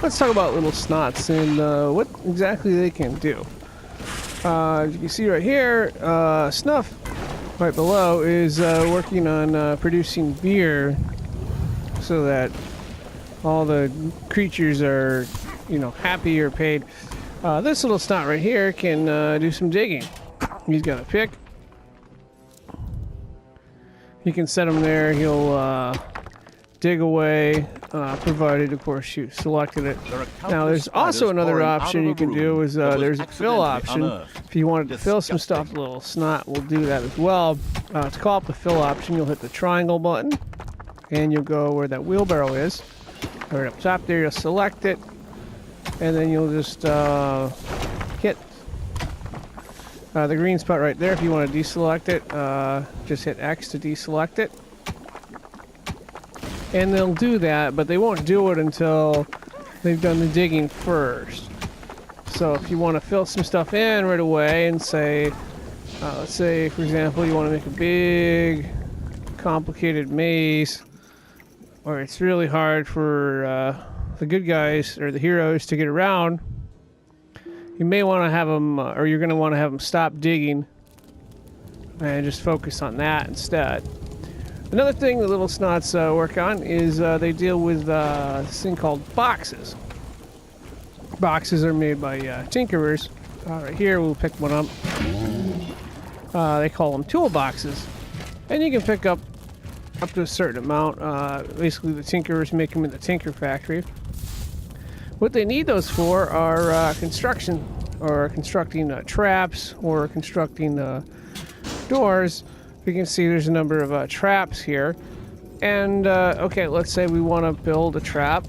let's talk about little snots and what exactly they can do. As you can see right here, Snuff, right below, is working on producing beer so that all the creatures are, happy or paid. This little snot right here can do some digging. He's got a pick. You can set him there. He'll dig away, provided, of course, you selected it. Now, there's also another option you can do is there's a fill option. If you wanted to fill some stuff, a little snot will do that as well. To call up the fill option, you'll hit the triangle button, and you'll go where that wheelbarrow is. Right up top there, you'll select it, and then you'll just hit the green spot right there. If you want to deselect it, just hit X to deselect it. And they'll do that, but they won't do it until they've done the digging first. So if you want to fill some stuff in right away and say, let's say, for example, you want to make a big, complicated maze, or it's really hard for the good guys or the heroes to get around, you may want to have them, or you're going to want to have them stop digging and just focus on that instead. Another thing the little snots work on is they deal with this thing called boxes. Boxes are made by tinkerers. Right here, we'll pick one up. They call them toolboxes. And you can pick up to a certain amount. Basically, the tinkerers make them in the tinker factory. What they need those for are construction, or constructing traps, or constructing doors. You can see there's a number of traps here. And, okay, let's say we want to build a trap.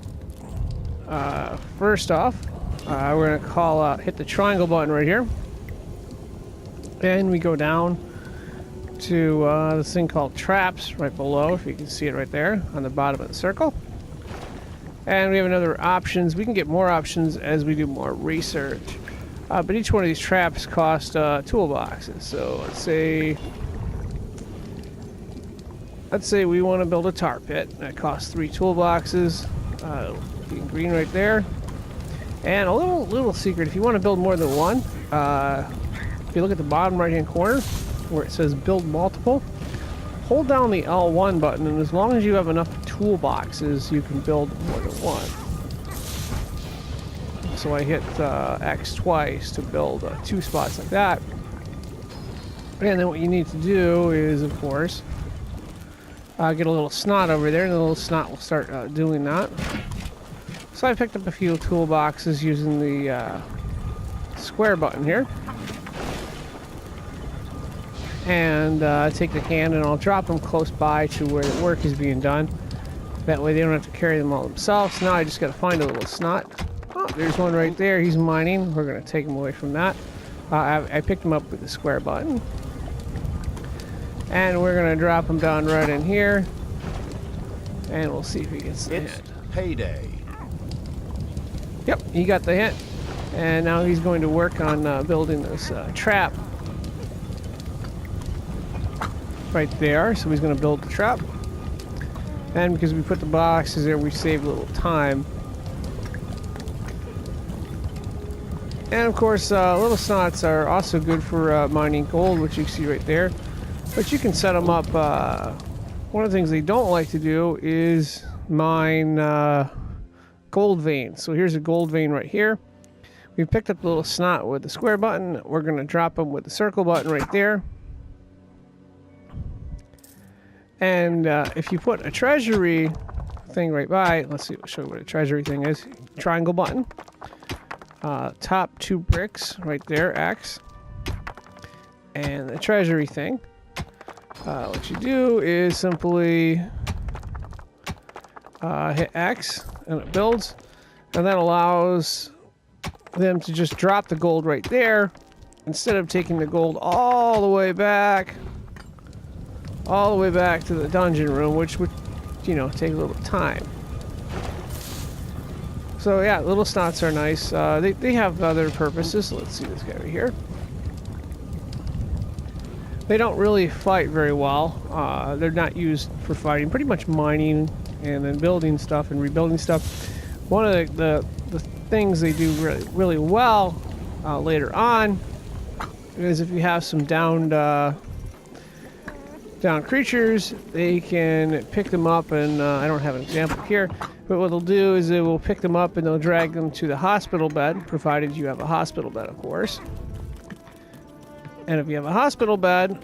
First off, we're going to hit the triangle button right here. And we go down to this thing called traps right below, if you can see it right there on the bottom of the circle. And we have another options. We can get more options as we do more research. But each one of these traps cost toolboxes. So let's say we want to build a tar pit. That costs 3 toolboxes. In green right there. And a little secret, if you want to build more than one, if you look at the bottom right hand corner where it says build multiple, hold down the L1 button, and as long as you have enough toolboxes, you can build more than one. So I hit X twice to build 2 spots like that. And then what you need to do is, of course, get a little snot over there, and the little snot will start doing that. So I picked up a few toolboxes using the square button here. And take the hand, and I'll drop them close by to where the work is being done. That way they don't have to carry them all themselves. Now I just got to find a little snot. Oh, there's one right there. He's mining. We're going to take him away from that. I picked him up with the square button. And we're going to drop him down right in here. And we'll see if he gets the hit. Payday. Yep, he got the hit. And now he's going to work on building this trap. Right there. So he's going to build the trap. And because we put the boxes there, we save a little time. And of course, little snots are also good for mining gold, which you see right there. But you can set them up. One of the things they don't like to do is mine gold veins. So here's a gold vein right here. We picked up the little snot with the square button. We're going to drop them with the circle button right there. And if you put a treasury thing right by, let's see, I'll show you what a treasury thing is. Triangle button. Top 2 bricks right there, X. And the treasury thing. What you do is simply hit X, and it builds. And that allows them to just drop the gold right there, instead of taking the gold all the way back to the dungeon room, which would, take a little time. So yeah, little snots are nice. They have other purposes. Let's see this guy right here. They don't really fight very well. They're not used for fighting. Pretty much mining and then building stuff and rebuilding stuff. One of the things they do really well later on is if you have some downed creatures, they can pick them up, and I don't have an example here, but what they'll do is they will pick them up and they'll drag them to the hospital bed, provided you have a hospital bed, of course. And if you have a hospital bed,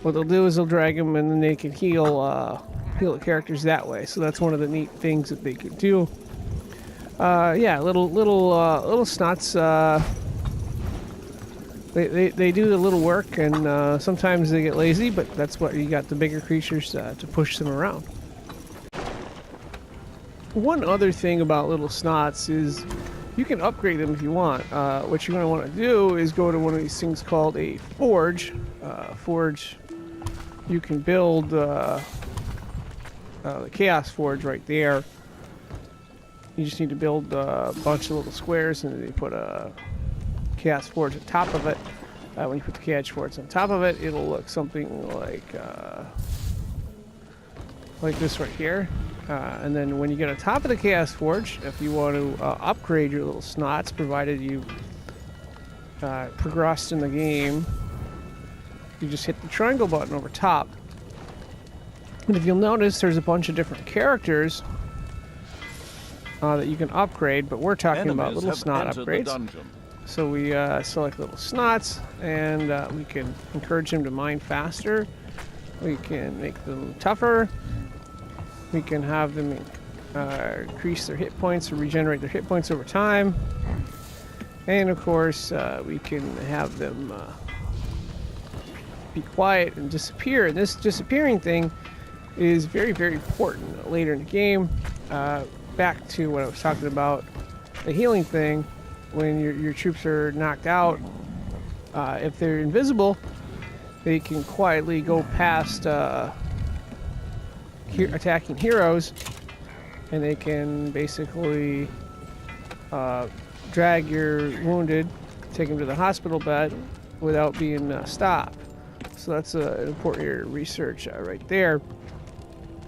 what they'll do is they'll drag them and then they can heal the characters that way. So that's one of the neat things that they can do. Yeah, little snots. They do the little work, and sometimes they get lazy, but that's what you got the bigger creatures to push them around. One other thing about little snots is you can upgrade them if you want. What you're going to want to do is go to one of these things called a forge. Forge, you can build the Chaos Forge right there. You just need to build a bunch of little squares, and then you put a Chaos Forge on top of it. When you put the Chaos Forge on top of it, it'll look something like this right here. And then when you get on top of the Chaos Forge, if you want to upgrade your little snots, provided you progressed in the game, you just hit the triangle button over top. And if you'll notice, there's a bunch of different characters that you can upgrade, but we're talking about little snot upgrades. So we select little snots, and we can encourage them to mine faster. We can make them tougher. We can have them increase their hit points or regenerate their hit points over time. And of course, we can have them be quiet and disappear. And this disappearing thing is very, very important later in the game. Back to what I was talking about, the healing thing. When your troops are knocked out, if they're invisible, they can quietly go past attacking heroes, and they can basically drag your wounded, take them to the hospital bed without being stopped. So that's an important area to research right there.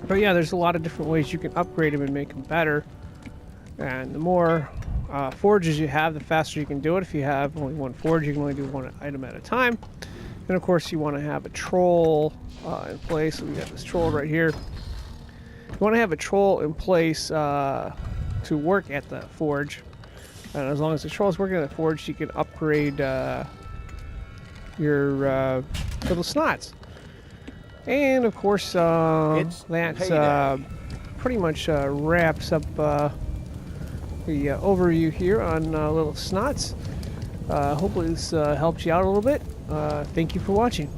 But yeah, there's a lot of different ways you can upgrade them and make them better. And the more forges you have, the faster you can do it. If you have only one forge, you can only do one item at a time. And of course, you want to have a troll in place. So we got this troll right here. You want to have a troll in place to work at the forge. And as long as the troll is working at the forge, you can upgrade your little snots. And of course, that pretty much wraps up the overview here on little snots. Hopefully this helps you out a little bit. Thank you for watching.